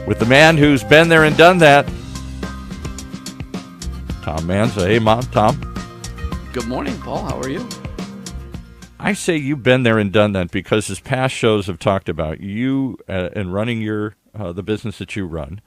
with the man who's been there and done that, Tom Manzo. Hey, Tom. Good morning, Paul. How are you? I say you've been there and done that because as past shows have talked about you and running your the business that you run,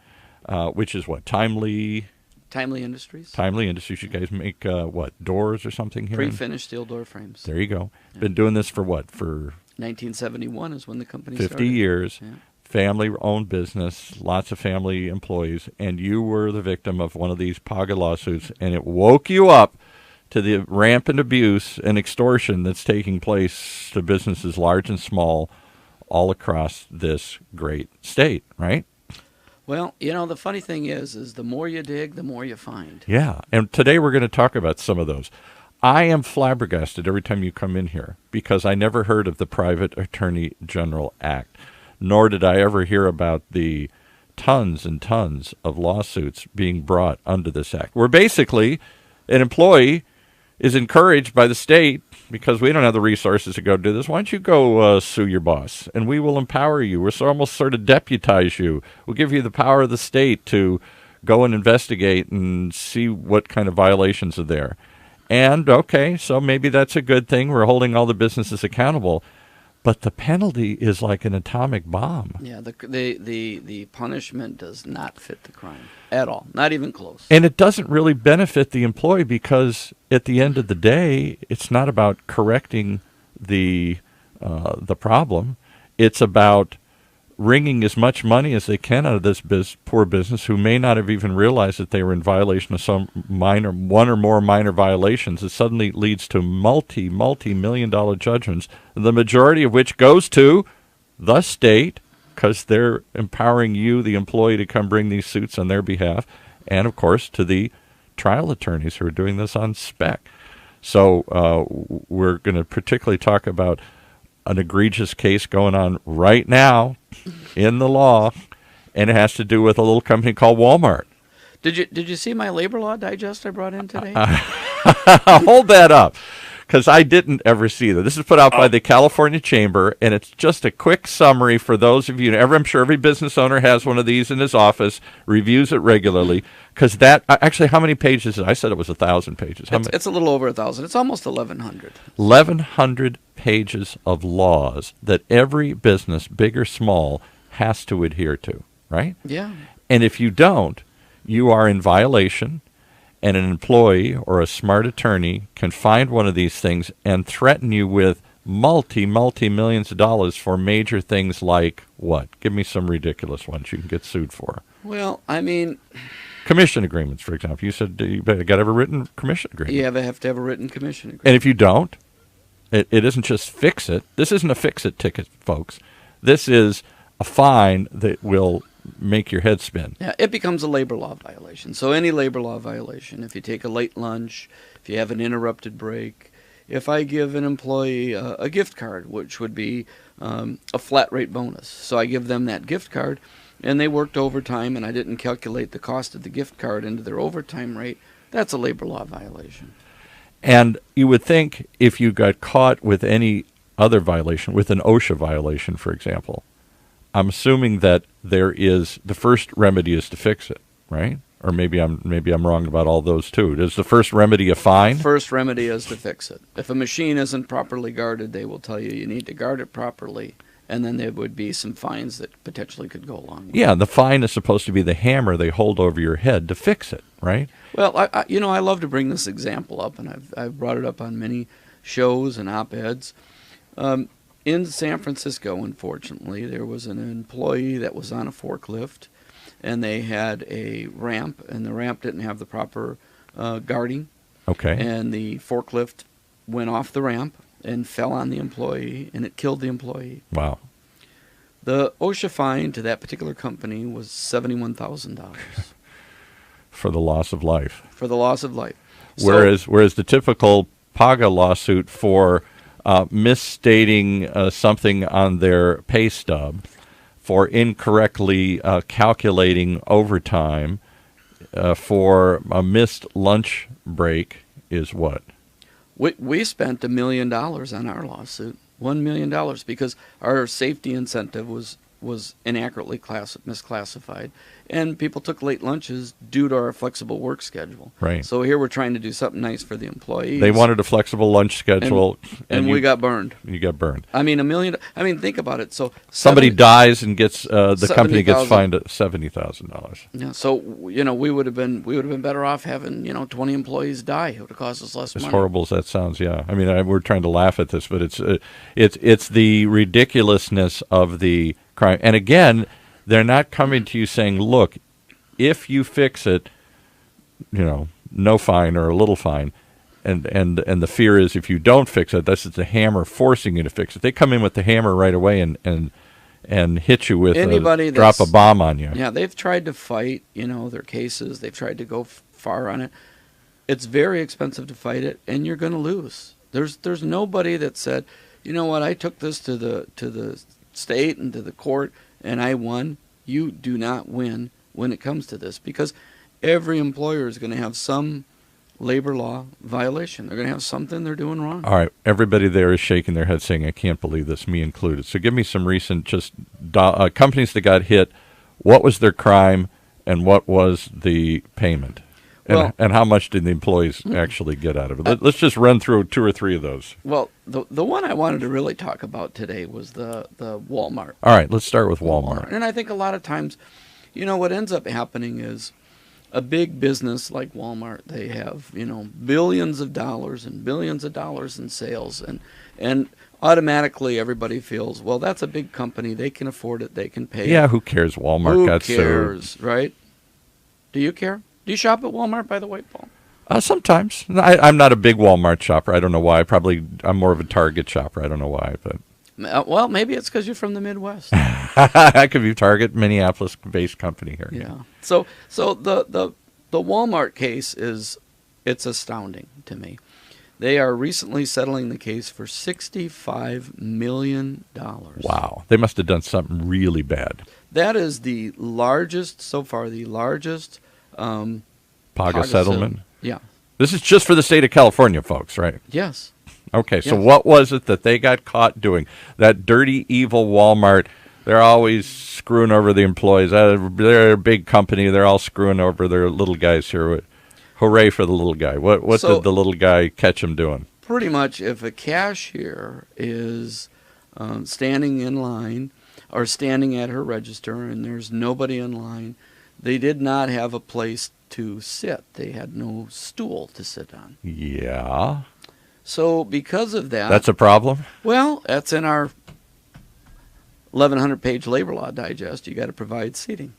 which is what, Timely Industries. Timely Industries. You guys make what, doors or something here? Pre-finished steel door frames. There you go. Yeah. Been doing this for what? For 1971 is when the company 50 started. years. Yeah. Family-owned business, lots of family employees, and you were the victim of one of these PAGA lawsuits, and it woke you up to the rampant abuse and extortion that's taking place to businesses large and small all across this great state, right? Well, you know, the funny thing is the more you dig, the more you find. Yeah, and today we're going to talk about some of those. I am flabbergasted every time you come in here because I never heard of the Private Attorney General Act, nor did I ever hear about the tons and tons of lawsuits being brought under this act, where basically an employee is encouraged by the state, because we don't have the resources to go do this, why don't you go sue your boss, and we will empower you. We'll almost sort of deputize you. We'll give you the power of the state to go and investigate and see what kind of violations are there. And, okay, so maybe that's a good thing. We're holding all the businesses accountable. But the penalty is like an atomic bomb. Yeah, the punishment does not fit the crime at all, not even close. And it doesn't really benefit the employee because at the end of the day, it's not about correcting the problem. It's about wringing as much money as they can out of this poor business who may not have even realized that they were in violation of some one or more minor violations. It suddenly leads to multi-million-dollar judgments, the majority of which goes to the state because they're empowering you, the employee, to come bring these suits on their behalf, and, of course, to the trial attorneys who are doing this on spec. So we're going to particularly talk about an egregious case going on right now in the law, and it has to do with a little company called Walmart. Did you see my labor law digest I brought in today? Hold that up, because I didn't ever see that. This is put out by the California Chamber, and it's just a quick summary for those of you. I'm sure every business owner has one of these in his office, reviews it regularly, because that, actually, how many pages? I said it was 1,000 pages. It's a little over 1,000. It's almost 1,100. 1,100 pages of laws that every business, big or small, has to adhere to, right? Yeah. And if you don't, you are in violation, and an employee or a smart attorney can find one of these things and threaten you with multi-millions of dollars for major things like what? Give me some ridiculous ones you can get sued for. Well, I mean, commission agreements, for example. You said you got to have a written commission agreement. You have to have a written commission agreement. And if you don't, it isn't just fix it. This isn't a fix-it ticket, folks. This is a fine that will make your head spin. Yeah, it becomes a labor law violation. So any labor law violation, if you take a late lunch, if you have an interrupted break, if I give an employee a gift card, which would be a flat rate bonus. So I give them that gift card, and they worked overtime, and I didn't calculate the cost of the gift card into their overtime rate, that's a labor law violation. And you would think if you got caught with any other violation, with an OSHA violation, for example, I'm assuming that there is, the first remedy is to fix it, right? Or maybe I'm wrong about all those too. Is the first remedy a fine? First remedy is to fix it. If a machine isn't properly guarded, they will tell you need to guard it properly, and then there would be some fines that potentially could go along with it. Yeah, the fine is supposed to be the hammer they hold over your head to fix it, right? Well, I love to bring this example up, and I've brought it up on many shows and op-eds. In San Francisco, unfortunately, there was an employee that was on a forklift, and they had a ramp, and the ramp didn't have the proper guarding. Okay. And the forklift went off the ramp and fell on the employee, and it killed the employee. Wow. The OSHA fine to that particular company was $71,000. For the loss of life. For the loss of life. Whereas the typical PAGA lawsuit for misstating something on their pay stub, for incorrectly calculating overtime, for a missed lunch break is what? We spent $1 million on our lawsuit. $1 million, because our safety incentive was was inaccurately misclassified, and people took late lunches due to our flexible work schedule. Right. So here we're trying to do something nice for the employees. They wanted a flexible lunch schedule, and we got burned. You got burned. I mean, $1 million. I mean, think about it. So Somebody dies and gets the company gets fined at $70,000. Yeah. So we would have been better off having 20 employees die. It would have cost us less As money. horrible as that sounds, yeah. I mean, we're trying to laugh at this, but it's the ridiculousness of the crime. And again, they're not coming to you saying, "Look, if you fix it, no fine or a little fine." And the fear is if you don't fix it, that's the hammer forcing you to fix it. They come in with the hammer right away and hit you with drop a bomb on you. Yeah, they've tried to fight, their cases. They've tried to go far on it. It's very expensive to fight it, and you're going to lose. There's nobody that said, you know what, I took this to the state and to the court, and I won. You do not win when it comes to this, because every employer is going to have some labor law violation. They're going to have something they're doing wrong. All right, everybody there is shaking their head saying, I can't believe this, me included. So give me some recent companies that got hit. What was their crime, and what was the payment? And how much did the employees actually get out of it? Let's just run through 2 or 3 of those. Well, the one I wanted to really talk about today was the Walmart. All right, let's start with Walmart. And I think a lot of times, what ends up happening is a big business like Walmart, they have, billions of dollars and billions of dollars in sales. And automatically everybody feels, well, that's a big company. They can afford it. They can pay it. Yeah, who cares? Walmart got sued. Who cares, right? Do you care? Do you shop at Walmart, by the way, Paul? Sometimes. I'm not a big Walmart shopper. I don't know why. I'm more of a Target shopper. I don't know why. But well, maybe it's because you're from the Midwest. I could be Target, Minneapolis-based company here. Yeah. So the Walmart case it's astounding to me. They are recently settling the case for $65 million. Wow. They must have done something really bad. That is the largest, so far, PAGA settlement? Yeah. This is just for the state of California, folks, right? Yes. Okay, so what was it that they got caught doing? That dirty, evil Walmart, they're always screwing over the employees. They're a big company. They're all screwing over their little guys here. Hooray for the little guy. What did the little guy catch him doing? Pretty much, if a cashier is standing in line or standing at her register and there's nobody in line, they did not have a place to sit. They had no stool to sit on. Yeah. So because of that... That's a problem? Well, that's in our 1,100-page labor law digest. You got to provide seating.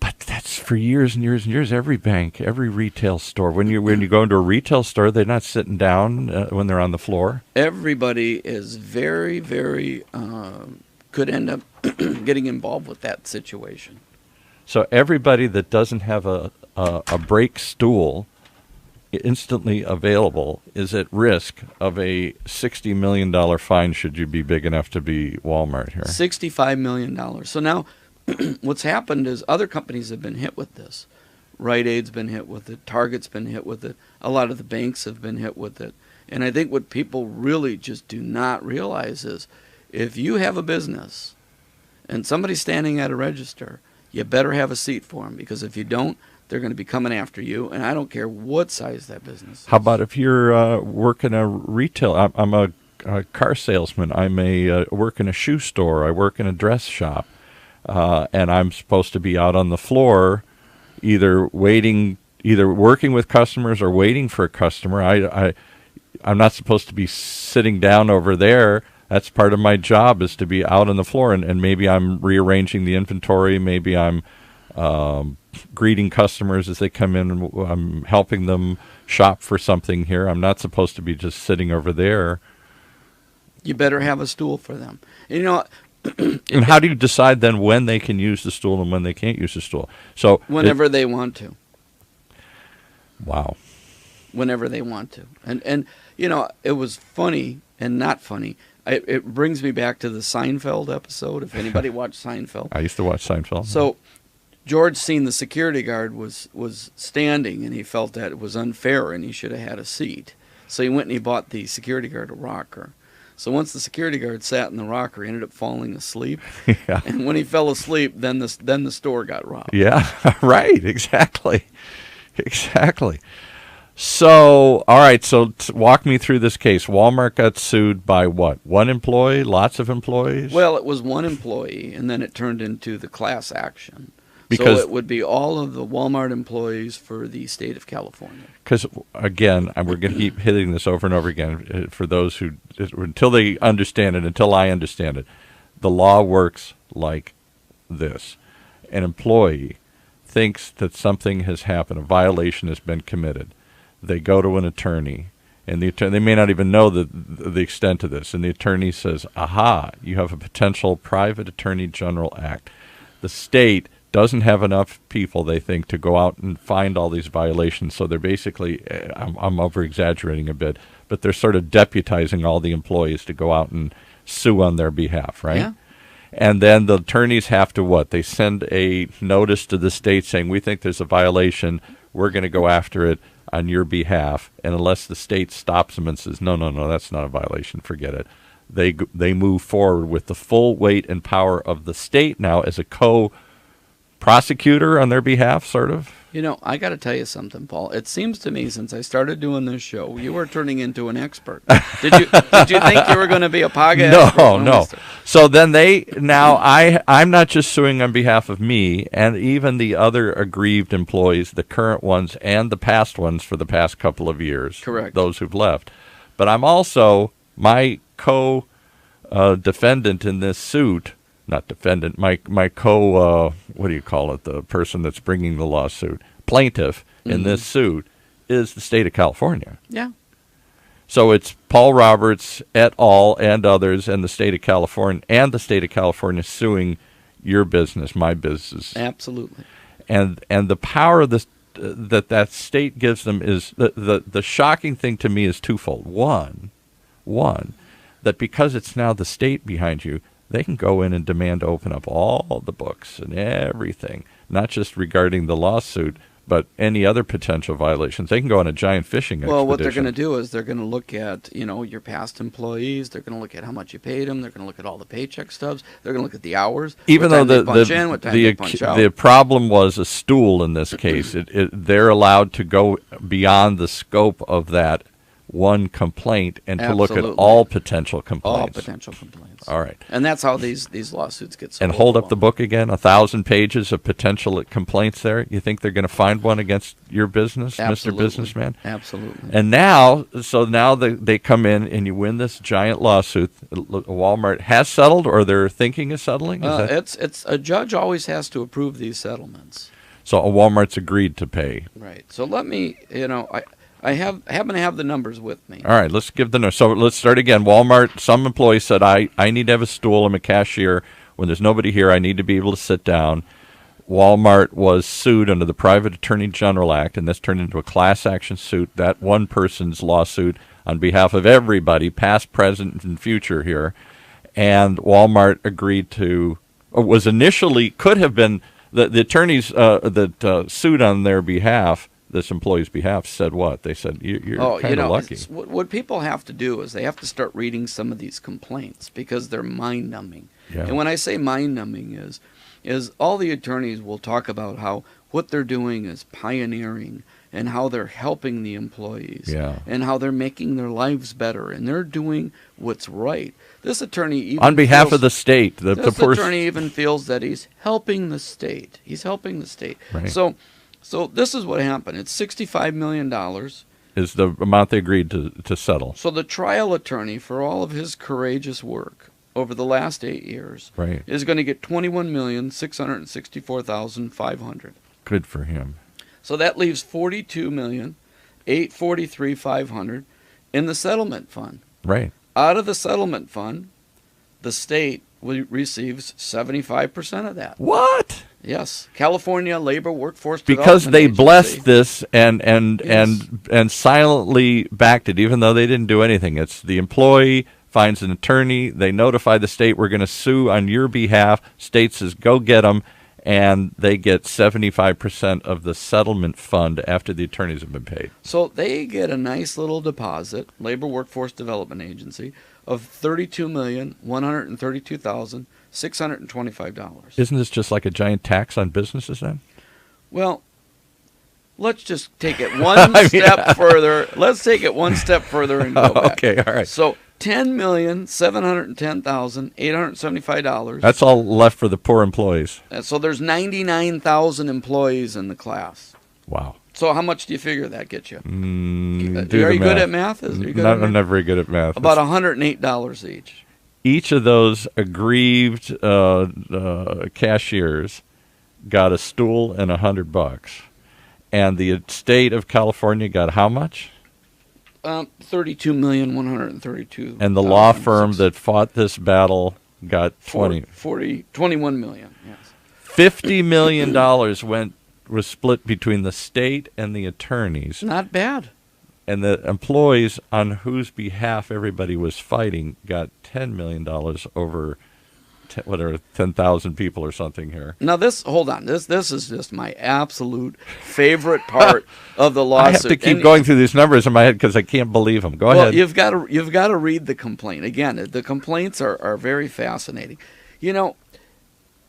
But that's for years and years and years. Every bank, every retail store. When you go into a retail store, they're not sitting down when they're on the floor. Everybody is very, very... could end up getting involved with that situation. So everybody that doesn't have a break stool instantly available is at risk of a $60 million fine should you be big enough to be Walmart here. $65 million. So now what's happened is other companies have been hit with this. Rite Aid's been hit with it. Target's been hit with it. A lot of the banks have been hit with it. And I think what people really just do not realize is if you have a business and somebody's standing at a register, you better have a seat for them, because if you don't, they're going to be coming after you, and I don't care what size that business is. How about if you're working a retail? I'm a car salesman. I may work in a shoe store. I work in a dress shop, and I'm supposed to be out on the floor, either working with customers or waiting for a customer. I'm not supposed to be sitting down over there. That's part of my job, is to be out on the floor, and maybe I'm rearranging the inventory. Maybe I'm greeting customers as they come in, and I'm helping them shop for something here. I'm not supposed to be just sitting over there. You better have a stool for them. And and how do you decide then when they can use the stool and when they can't use the stool? So whenever they want to. Wow. Whenever they want to. And it was funny and not funny. It brings me back to the Seinfeld episode, if anybody watched Seinfeld. I used to watch Seinfeld. So George seen the security guard was standing, and he felt that it was unfair and he should have had a seat. So he went and he bought the security guard a rocker. So once the security guard sat in the rocker, he ended up falling asleep. Yeah. And when he fell asleep, then the store got robbed. Yeah, right, exactly. Exactly. So, all right, so walk me through this case. Walmart got sued by what? One employee? Lots of employees? Well, it was one employee, and then it turned into the class action. Because so it would be all of the Walmart employees for the state of California. Because, again, and we're going to keep hitting this over and over again for those who, until they understand it, until I understand it, the law works like this. An employee thinks that something has happened, a violation has been committed. They go to an attorney, and they may not even know the extent of this, and the attorney says, aha, you have a potential private attorney general act. The state doesn't have enough people, they think, to go out and find all these violations, so they're basically, I'm over-exaggerating a bit, but they're sort of deputizing all the employees to go out and sue on their behalf, right? Yeah. And then the attorneys have to what? They send a notice to the state saying, we think there's a violation, we're going to go after it on your behalf, and unless the state stops them and says, no, that's not a violation, forget it, they move forward with the full weight and power of the state now as a co-prosecutor on their behalf, sort of. You know, I got to tell you something, Paul. It seems to me, since I started doing this show, you were turning into an expert. Did you think you were going to be a PAGA expert? No. So then I'm not just suing on behalf of me and even the other aggrieved employees, the current ones and the past ones for the past couple of years. Correct. Those who've left. But I'm also my co-defendant in this suit. Not defendant, my what do you call it, the person that's bringing the lawsuit, plaintiff in this suit, is the state of California. Yeah. So it's Paul Roberts et al. And others and the state of California suing your business, my business. Absolutely. And the power of this that state gives them is, the shocking thing to me is twofold. One, that because it's now the state behind you, they can go in and demand to open up all the books and everything, not just regarding the lawsuit, but any other potential violations. They can go on a giant fishing expedition. Well, what they're going to do is they're going to look at, your past employees. They're going to look at how much you paid them. They're going to look at all the paycheck stubs. They're going to look at the hours. Even though the problem was a stool in this case, they're allowed to go beyond the scope of that one complaint and to look at all potential complaints. All potential complaints. All right. And that's how these lawsuits get so And hold up the book again, 1,000 pages of potential complaints there. You think they're going to find one against your business, Absolutely. Mr. Businessman? Absolutely. And now they come in and you win this giant lawsuit. Walmart has settled, or they're thinking of settling? It's a judge always has to approve these settlements. So Walmart's agreed to pay. Right. So let me, I happen to have the numbers with me. All right, let's give the numbers. So let's start again. Walmart, some employee said, I need to have a stool. I'm a cashier. When there's nobody here, I need to be able to sit down. Walmart was sued under the Private Attorney General Act, and this turned into a class action suit, that one person's lawsuit on behalf of everybody, past, present, and future here. And Walmart agreed to, was initially, could have been, the attorneys that sued on their behalf, this employee's behalf, said what? They said, you're kind of lucky. What people have to do is they have to start reading some of these complaints because they're mind-numbing. Yeah. And when I say mind-numbing is all the attorneys will talk about how what they're doing is pioneering and how they're helping the employees and how they're making their lives better and they're doing what's right. This attorney even on behalf of the state. This attorney even feels that he's helping the state. He's helping the state. Right. So this is what happened. It's $65 million. Is the amount they agreed to settle. So the trial attorney, for all of his courageous work over the last 8 years, is going to get $21,664,500. Good for him. So that leaves $42,843,500 in the settlement fund. Right. Out of the settlement fund, the state receives 75% of that. What? Yes, California Labor Workforce because Development they Agency. blessed this and silently backed it, even though they didn't do anything. It's the employee finds an attorney, they notify the state, we're going to sue on your behalf. State says, go get them, and they get 75% of the settlement fund after the attorneys have been paid. So they get a nice little deposit, Labor Workforce Development Agency, of $32,132,625. Isn't this just like a giant tax on businesses then? Well, let's just take it one step further. Let's take it one step further and go back. Okay, all right. So $10,710,875. That's all left for the poor employees. So there's 99,000 employees in the class. Wow. So how much do you figure that gets you? Do Are the you good math. at math? I'm not very good at math. About $108 each. Each of those aggrieved cashiers got a stool and $100, and the state of California got how much? $32,132,000. And the law firm that fought this battle got 21 million. Yes. $50 million was split between the state and the attorneys. Not bad. And the employees on whose behalf everybody was fighting got $10 million over 10,000 people or something here. Now hold on. This is just my absolute favorite part of the lawsuit. I have to keep going through these numbers in my head because I can't believe them. Go ahead. You've got to read the complaint. Again, the complaints are very fascinating. You know,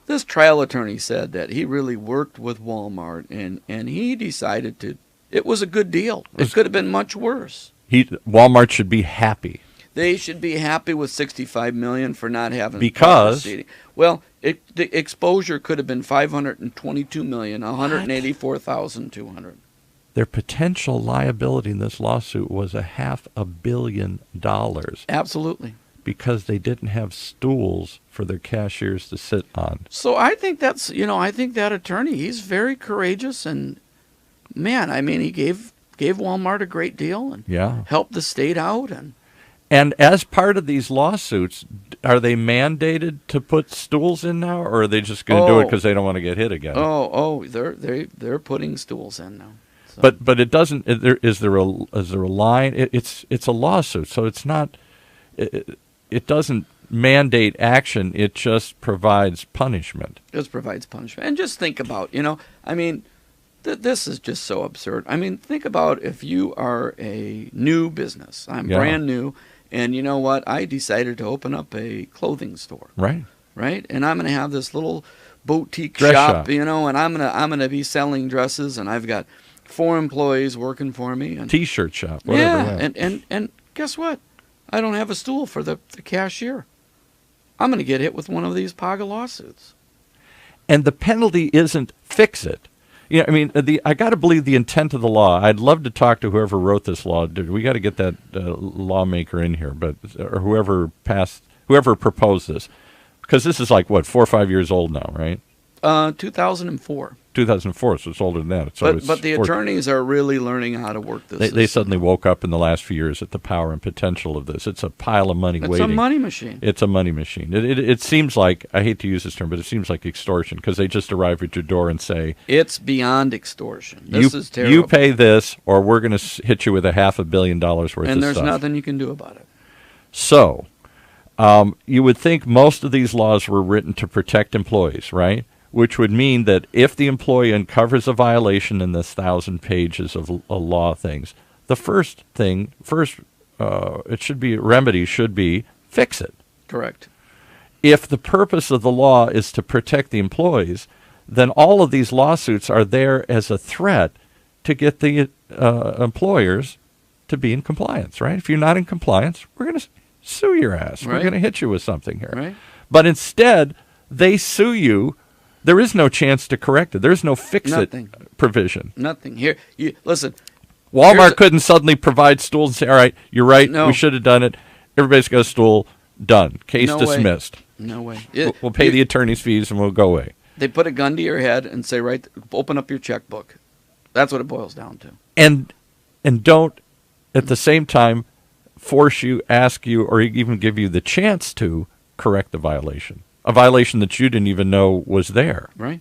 this trial attorney said that he really worked with Walmart and he decided it was a good deal. It could have been much worse. Walmart should be happy. They should be happy with $65 million for not having because proceeding. Well, the exposure could have been $522 million, $184,200. Their potential liability in this lawsuit was $500 million. Absolutely. Because they didn't have stools for their cashiers to sit on. So I think I think that attorney, he's very courageous, and man, I mean, he gave Walmart a great deal and helped the state out. And as part of these lawsuits, are they mandated to put stools in now, or are they just going to do it because they don't want to get hit again? They're putting stools in now. So. But it doesn't. Is there a line? It's a lawsuit, so it's not. It doesn't mandate action. It just provides punishment. Just provides punishment. And just think about, I mean, this is just so absurd. I mean, think about if you are a new business. I'm brand new, and you know what? I decided to open up a clothing store. Right. Right? And I'm going to have this little boutique Dress shop, and I'm going to be selling dresses, and I've got 4 employees working for me. And T-shirt shop. Whatever. Yeah, and guess what? I don't have a stool for the cashier. I'm going to get hit with one of these PAGA lawsuits. And the penalty isn't fix it. I mean, I got to believe the intent of the law. I'd love to talk to whoever wrote this law. We got to get that lawmaker in here, or whoever proposed this, because this is like 4 or 5 years old now, right? 2004. 2004, so it's older than that. So but the attorneys are really learning how to work this. They suddenly woke up in the last few years at the power and potential of this. It's a pile of money waiting. It's a money machine. It's a money machine. It seems like, I hate to use this term, but it seems like extortion, because they just arrive at your door and say, it's beyond extortion. This is terrible. You pay this, or we're going to hit you with $500 million worth of stuff. And there's nothing you can do about it. So, you would think most of these laws were written to protect employees, right? Which would mean that if the employee uncovers a violation in this 1,000 pages of law things, the first remedy should be fix it. Correct. If the purpose of the law is to protect the employees, then all of these lawsuits are there as a threat to get the employers to be in compliance, right? If you're not in compliance, we're going to sue your ass. Right. We're going to hit you with something here. Right. But instead, they sue you. There is no chance to correct it. There's no fix-it provision. Nothing. Here, listen. Walmart couldn't suddenly provide stools and say, all right, you're right, we should have done it. Everybody's got a stool, done. Case dismissed. No way. We'll pay the attorney's fees and we'll go away. They put a gun to your head and say, right, open up your checkbook. That's what it boils down to. And don't, at the same time, force you, ask you, or even give you the chance to correct the violation. A violation that you didn't even know was there. Right.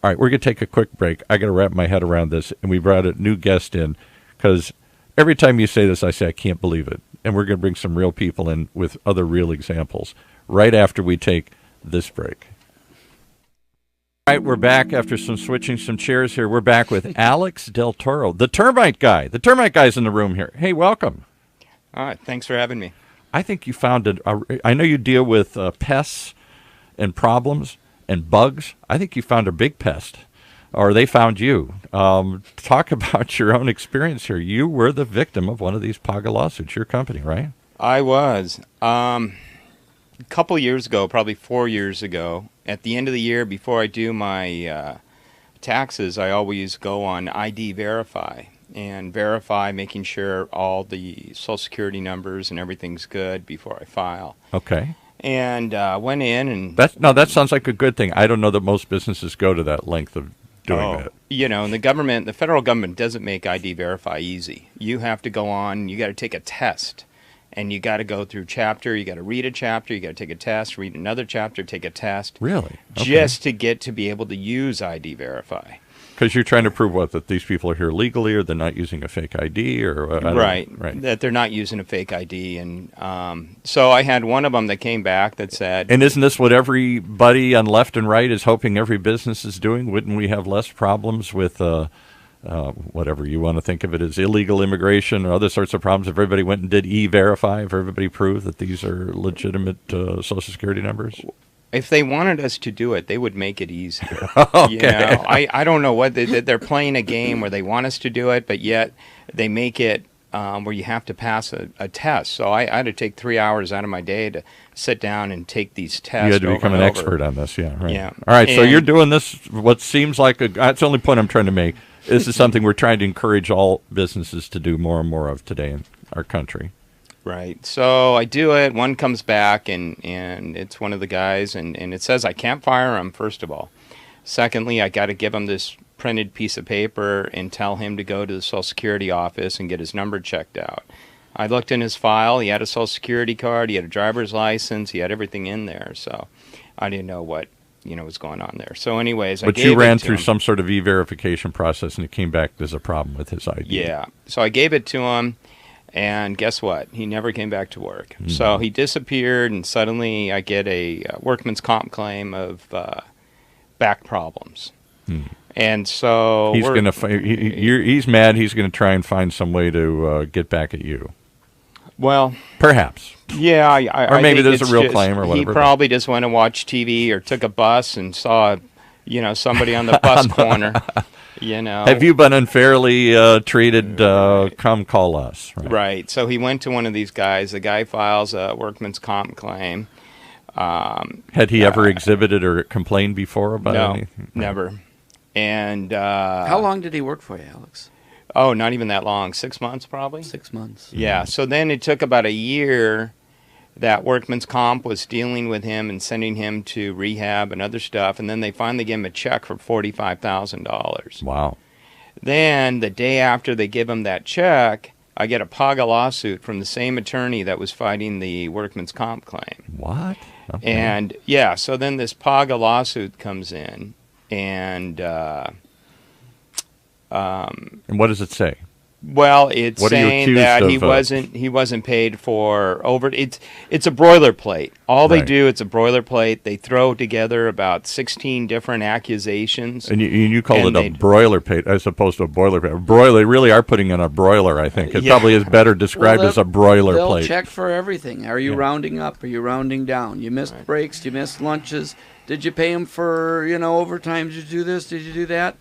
All right, we're going to take a quick break. I got to wrap my head around this, and we brought a new guest in, because every time you say this, I say, I can't believe it. And we're going to bring some real people in with other real examples right after we take this break. All right, we're back after switching some chairs here. We're back with Alex Del Toro, the Termite guy. The Termite guy's in the room here. Hey, welcome. All right, thanks for having me. I think you found it. I know you deal with pests and problems and bugs. I think you found a big pest, or they found you. Talk about your own experience here. You were the victim of one of these PAGA lawsuits, your company, right? I was. A couple years ago, probably 4 years ago, at the end of the year, before I do my taxes, I always go on ID Verify and verify, making sure all the Social Security numbers and everything's good before I file. Okay. And went in and... That sounds like a good thing. I don't know that most businesses go to that length of doing that. You know, and the federal government doesn't make ID Verify easy. You have to go on, you got to take a test. And you got to go through chapter, you got to read a chapter, you got to take a test, read another chapter, take a test. Really? Okay. Just to get to be able to use ID Verify. Because you're trying to prove what? That these people are here legally, or they're not using a fake ID, or what? Right. That they're not using a fake ID. And so I had one of them that came back that said... And isn't this what everybody on left and right is hoping every business is doing? Wouldn't we have less problems with... whatever you want to think of it as illegal immigration or other sorts of problems, if everybody went and did e-verify, if everybody proved that these are legitimate Social Security numbers? If they wanted us to do it, they would make it easier. Okay. You know, I don't know what they're playing a game where they want us to do it, but yet they make it where you have to pass a test. So I had to take 3 hours out of my day to sit down and take these tests. You had to become an expert on this, yeah. Right. Yeah. All right, so you're doing this, what seems like that's the only point I'm trying to make. This is something we're trying to encourage all businesses to do more and more of today in our country. Right. So I do it. One comes back, and it's one of the guys, and it says I can't fire him, first of all. Secondly, I got to give him this printed piece of paper and tell him to go to the Social Security office and get his number checked out. I looked in his file. He had a Social Security card. He had a driver's license. He had everything in there. So I didn't know what was going on there. So anyways, but you ran through some sort of e-verification process, and it came back there's a problem with his ID. Yeah. So I gave it to him, and guess what? He never came back to work. Mm-hmm. So he disappeared, and suddenly I get a workman's comp claim of back problems. Mm. And so he's going to he's mad. He's going to try and find some way to get back at you. Well, perhaps. Yeah, or maybe there's a real claim or whatever. He probably just went and watched TV or took a bus and saw, somebody on the bus corner. Have you been unfairly treated? Come call us. Right. So he went to one of these guys. The guy files a workman's comp claim. Had he ever exhibited or complained before about anything? No, never. And how long did he work for you, Alex? Oh, not even that long. 6 months, probably. 6 months. Yeah. So then it took about a year that workman's comp was dealing with him and sending him to rehab and other stuff, and then they finally gave him a check for $45,000. Wow. Then the day after they give him that check, I get a PAGA lawsuit from the same attorney that was fighting the workman's comp claim. What? Okay. And yeah, so then this PAGA lawsuit comes in, and what does it say? Well, it's saying that he wasn't paid for over. It's a boilerplate. All they do, it's a boilerplate. They throw together about 16 different accusations. And you call it a broilerplate as opposed to a boilerplate. A broiler, they really are putting in a broiler, I think. It probably is better described as a broilerplate. They'll check for everything. Are you rounding up? Are you rounding down? You missed breaks? You missed lunches? Did you pay him for, overtime? Did you do this? Did you do that?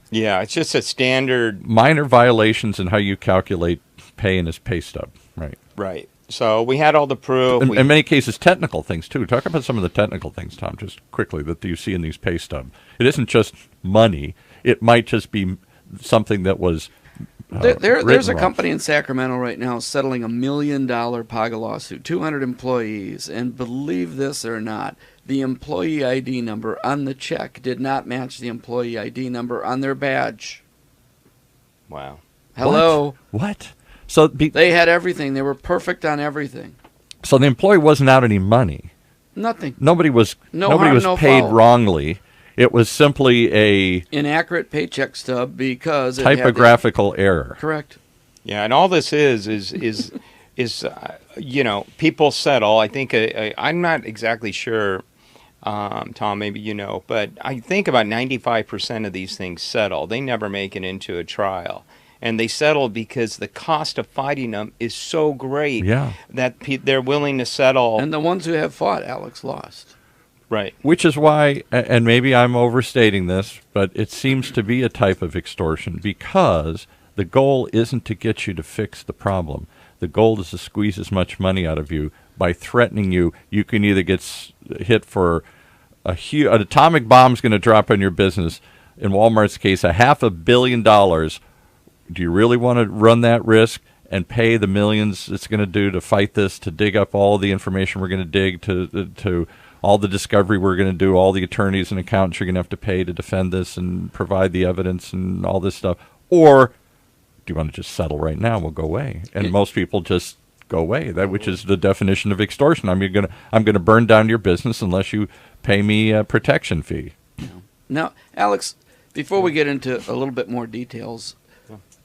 Yeah, it's just a standard... minor violations in how you calculate pay in his pay stub, right? Right. So we had all the proof. In many cases, technical things, too. Talk about some of the technical things, Tom, just quickly, that you see in these pay stubs. It isn't just money. It might just be something that was there's a company in Sacramento right now settling $1 million PAGA lawsuit, 200 employees, and believe this or not, the employee ID number on the check did not match the employee ID number on their badge. Wow. Hello. What? So they had everything. They were perfect on everything. So the employee wasn't out any money. Nothing. Nobody was paid wrongly. It was simply a inaccurate paycheck stub because typographical error. Correct. Yeah, and all this is people settle. I think I'm not exactly sure, Tom. Maybe but I think about 95% of these things settle. They never make it into a trial, and they settle because the cost of fighting them is so great Yeah. that they're willing to settle. And the ones who have fought, Alex, lost. Right. Which is why, and maybe I'm overstating this, but it seems to be a type of extortion because the goal isn't to get you to fix the problem. The goal is to squeeze as much money out of you by threatening you. You can either get hit for an atomic bomb's going to drop on your business. In Walmart's case, $500 million. Do you really want to run that risk and pay the millions it's going to do to fight this, to dig up all the information we're going to dig, to all the discovery we're going to do, all the attorneys and accountants you're going to have to pay to defend this and provide the evidence and all this stuff? Or do you want to just settle right now? We'll go away. And most people just go away, which is the definition of extortion. I'm going to burn down your business unless you pay me a protection fee. Now, Alex, before we get into a little bit more details,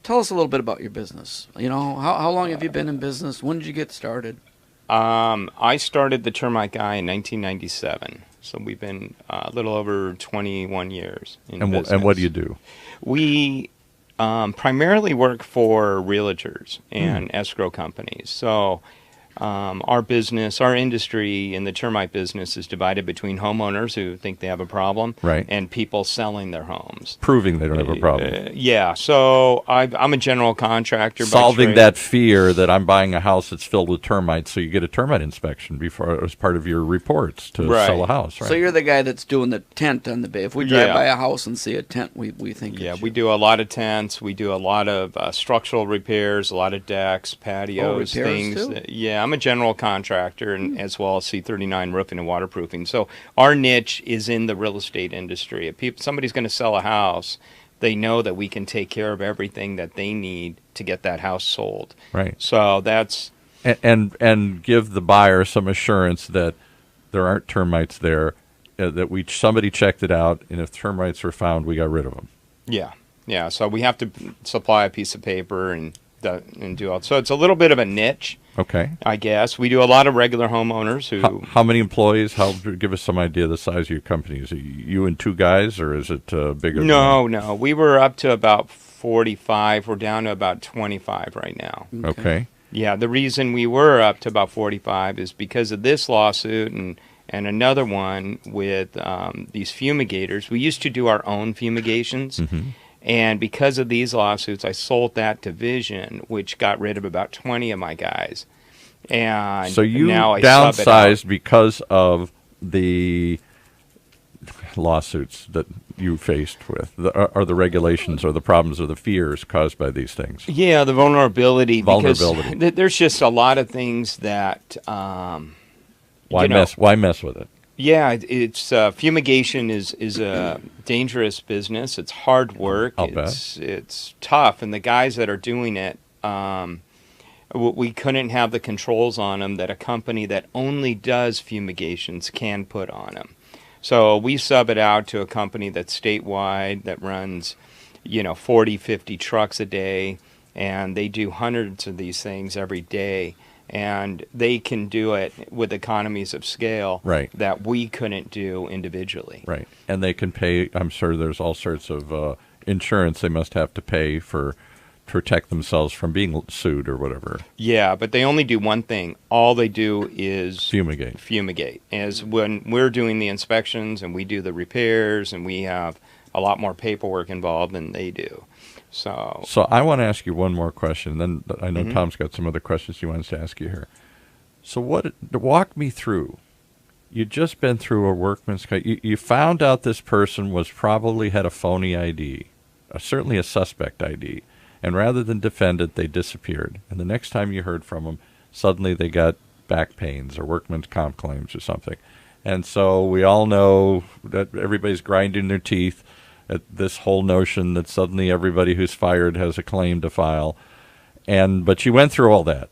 tell us a little bit about your business. You know, how long have you been in business? When did you get started? I started the Termite Guy in 1997, so we've been a little over 21 years in business. And what do you do? We primarily work for realtors and escrow companies. So our business, our industry in the termite business is divided between homeowners who think they have a problem, right, and people selling their homes. Proving they don't have a problem. Yeah, so I'm a general contractor. Solving that fear that I'm buying a house that's filled with termites, so you get a termite inspection before as part of your reports to sell a house. Right? So you're the guy that's doing the tent on the bay. If we drive by a house and see a tent, we think we do a lot of tents. We do a lot of structural repairs, a lot of decks, patios, things. Too? I'm a general contractor and as well as C39 roofing and waterproofing. So our niche is in the real estate industry. If somebody's going to sell a house, they know that we can take care of everything that they need to get that house sold. Right. So that's and give the buyer some assurance that there aren't termites there, that somebody checked it out, and if termites were found, we got rid of them. Yeah. So we have to supply a piece of paper and do all. So it's a little bit of a niche. Okay. I guess we do a lot of regular homeowners who. How many employees? Give us some idea of the size of your company. Is it you and two guys, or is it bigger? No. We were up to about 45. We're down to about 25 right now. Okay. Yeah, the reason we were up to about 45 is because of this lawsuit and another one with these fumigators. We used to do our own fumigations. Mm-hmm. And because of these lawsuits, I sold that division, which got rid of about 20 of my guys. And so you now I downsized because of the lawsuits that you faced with, or the regulations, or the problems, or the fears caused by these things. Yeah, the vulnerability. Because there's just a lot of things that. Why mess with it? Yeah, it's fumigation is a dangerous business. It's hard work. It's tough, and the guys that are doing it, we couldn't have the controls on them that a company that only does fumigations can put on them. So we sub it out to a company that's statewide that runs, 40, 50 trucks a day, and they do hundreds of these things every day. And they can do it with economies of scale that we couldn't do individually. Right. And they can pay, I'm sure there's all sorts of insurance they must have to pay to protect themselves from being sued or whatever. Yeah, but they only do one thing. All they do is fumigate. As when we're doing the inspections and we do the repairs and we have a lot more paperwork involved than they do. So I want to ask you one more question. Then I know Tom's got some other questions he wants to ask you here. So walk me through. You'd just been through a workman's comp. You found out this person probably had a phony ID, certainly a suspect ID, and rather than defend it, they disappeared. And the next time you heard from them, suddenly they got back pains or workman's comp claims or something. And so we all know that everybody's grinding their teeth at this whole notion that suddenly everybody who's fired has a claim to file. But you went through all that.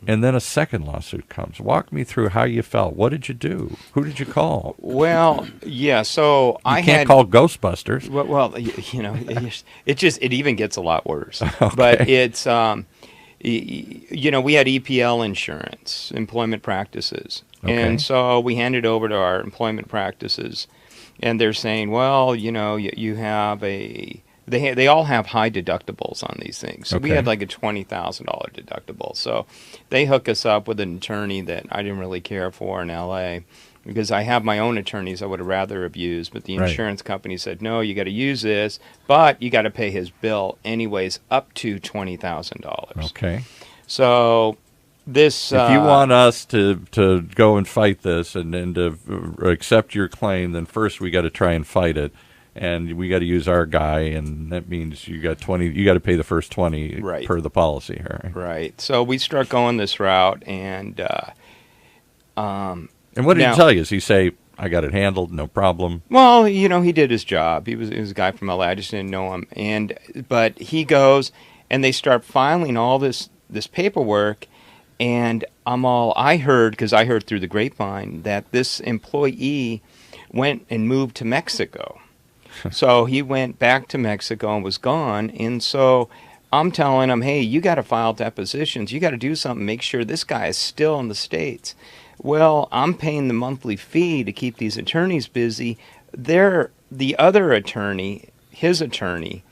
And then a second lawsuit comes. Walk me through how you felt. What did you do? Who did you call? Well, yeah, so I can't call Ghostbusters. Well, it even gets a lot worse. Okay. But it's, we had EPL insurance, employment practices. Okay. And so we handed over to our employment practices. And they're saying, well, you have a They all have high deductibles on these things. So we Okay. had like a $20,000 deductible. So they hook us up with an attorney that I didn't really care for in L.A. because I have my own attorneys I would have rather have used, but the Right. insurance company said, no, you got to use this, but you got to pay his bill anyways up to $20,000. Okay. So this... If you want us to go and fight this and to accept your claim, then first we got to try and fight it, and we got to use our guy, and that means you got 20. You got to pay the first 20 Right. per the policy here. Right. So we start going this route, and And what did Now- he tell you? Does he say, "I got it handled, no problem"? well, he did his job. He was a guy from LA. I just didn't know him. But he goes, and they start filing all this paperwork, and I heard, because I heard through the grapevine, that this employee went and moved to Mexico. So he went back to Mexico and was gone. And so I'm telling him, hey, you got to file depositions. You got to do something. Make sure this guy is still in the States. Well, I'm paying the monthly fee to keep these attorneys busy. The other attorney, his attorney,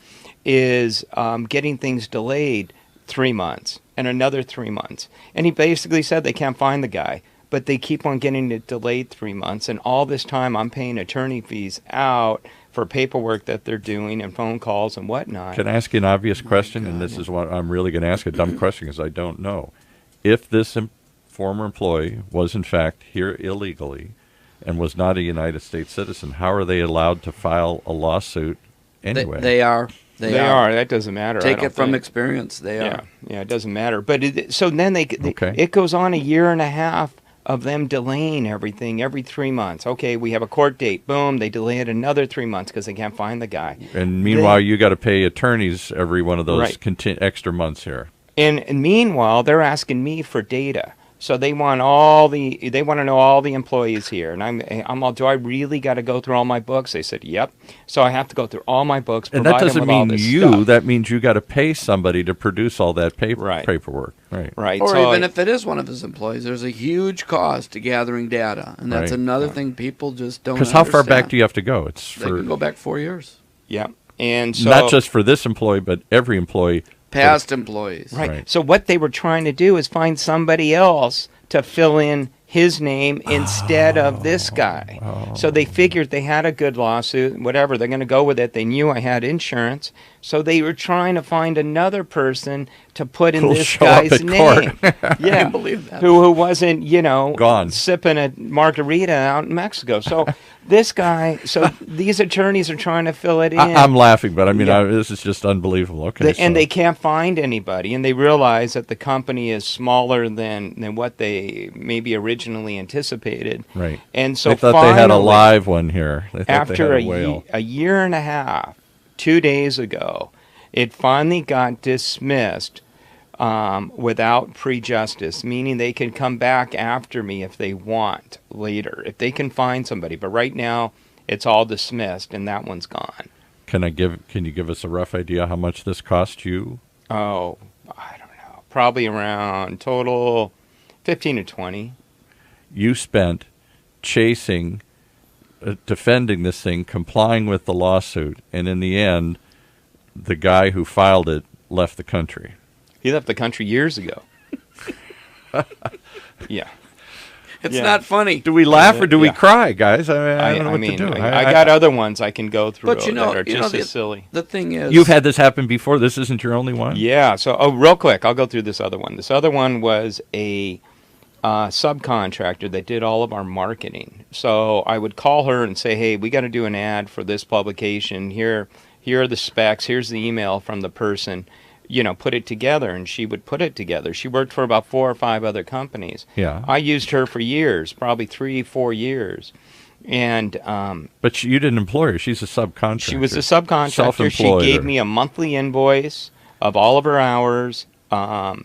is getting things delayed 3 months and another 3 months. And he basically said they can't find the guy, but they keep on getting it delayed 3 months. And all this time I'm paying attorney fees out for paperwork that they're doing and phone calls and whatnot. Can I ask you an obvious question? And this is what I'm really going to ask a dumb question because I don't know. If this former employee was in fact here illegally and was not a United States citizen, how are they allowed to file a lawsuit anyway? They are. They are. That doesn't matter. I Take don't it from think. experience. They Yeah, are. yeah, it doesn't matter. But so then Okay. it goes on a year and a half of them delaying everything every 3 months. Okay, we have a court date. Boom, they delay it another 3 months because they can't find the guy. And meanwhile, you got to pay attorneys every one of those Right. extra months here. And meanwhile, they're asking me for data. So they want to know all the employees here. And I'm all, do I really got to go through all my books? They said, yep. So I have to go through all my books. And that provide them doesn't with all mean this you. stuff. That means you got to pay somebody to produce all that Right. paperwork. Right. Right. Or so even if it is one of his employees, there's a huge cost to gathering data, and that's Right. another thing people just don't. Because how far back understand. do you have to go? It's They for can go back 4 years. yeah. And so not just for this employee, but every employee. Past employees. Right. Right. So what they were trying to do is find somebody else to fill in his name instead of this guy. So they figured they had a good lawsuit, whatever, they're going to go with it. They knew I had insurance. So they were trying to find another person to put in Who'll this show up guy's at court. name. I Yeah. can't believe that. Who wasn't, Gone. sipping a margarita out in Mexico. So this guy, so these attorneys are trying to fill it in. I'm laughing, but I mean, Yeah. this is just unbelievable. Okay. And so- they can't find anybody, and they realize that the company is smaller than what they maybe originally anticipated. Right. And so they thought they had a finally, live one here. They thought after they had a whale. a year and a half, 2 days ago, it finally got dismissed without prejudice, meaning they can come back after me if they want later, if they can find somebody. But right now, it's all dismissed, and that one's gone. Can you give us a rough idea how much this cost you? Oh, I don't know. Probably around total 15 to 20. You spent chasing, defending this thing, complying with the lawsuit, and in the end, the guy who filed it left the country. He left the country years ago. Yeah. It's Yeah. not funny. Do we laugh or do we Yeah. cry, guys? I mean, I don't know what mean, to do. I got other ones I can go through But that are just as silly. the thing is, You've had this happen before. This isn't your only one. Yeah. So, real quick, I'll go through this other one. This other one was a subcontractor that did all of our marketing. So I would call her and say, hey, we got to do an ad for this publication. Here are the specs. Here's the email from the person. Put it together. And she would put it together. She worked for about 4 or 5 other companies. Yeah. I used her for years, probably 3-4 years. And But you didn't employ her. She's a subcontractor. she was a subcontractor. She Self-employed gave or- me a monthly invoice of all of her hours.